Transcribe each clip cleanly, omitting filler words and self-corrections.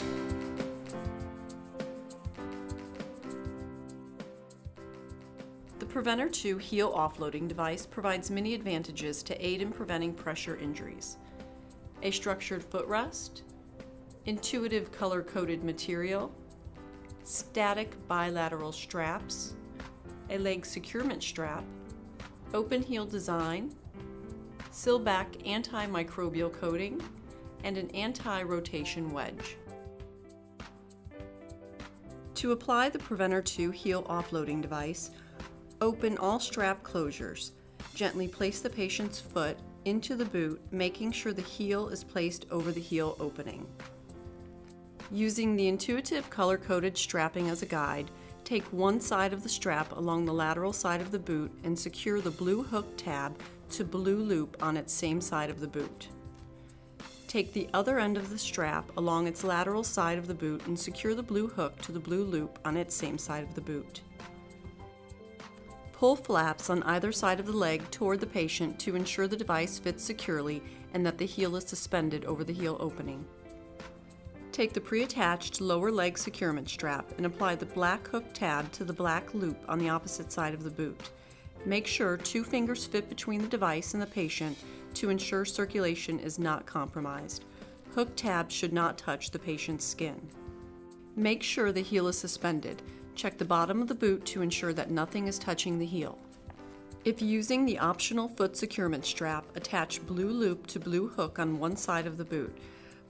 The PRUventor II Heel Offloading device provides many advantages to aid in preventing pressure injuries. A structured footrest, intuitive color-coded material, static bilateral straps, a leg securement strap, open heel design, sill-back antimicrobial coating, and an anti-rotation wedge. To apply the PRUventor II Heel Offloading device, open all strap closures. Gently place the patient's foot into the boot, making sure the heel is placed over the heel opening. Using the intuitive color-coded strapping as a guide, take one side of the strap along the lateral side of the boot and secure the blue hook tab to blue loop on its same side of the boot. Take the other end of the strap along its lateral side of the boot and secure the blue hook to the blue loop on its same side of the boot. Pull flaps on either side of the leg toward the patient to ensure the device fits securely and that the heel is suspended over the heel opening. Take the pre-attached lower leg securement strap and apply the black hook tab to the black loop on the opposite side of the boot. Make sure 2 fingers fit between the device and the patient to ensure circulation is not compromised. Hook tabs should not touch the patient's skin. Make sure the heel is suspended. Check the bottom of the boot to ensure that nothing is touching the heel. If using the optional foot securement strap, attach blue loop to blue hook on one side of the boot.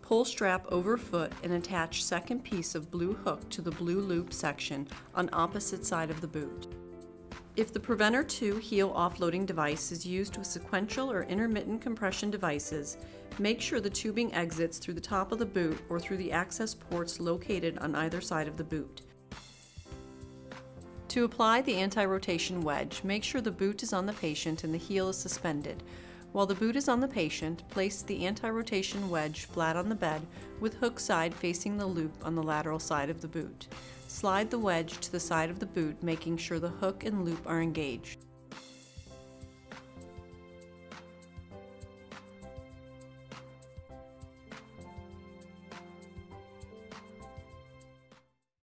Pull strap over foot and attach second piece of blue hook to the blue loop section on opposite side of the boot. If the PRUventor II Heel Offloading device is used with sequential or intermittent compression devices, make sure the tubing exits through the top of the boot or through the access ports located on either side of the boot. To apply the anti-rotation wedge, make sure the boot is on the patient and the heel is suspended. While the boot is on the patient, place the anti-rotation wedge flat on the bed with hook side facing the loop on the lateral side of the boot. Slide the wedge to the side of the boot, making sure the hook and loop are engaged.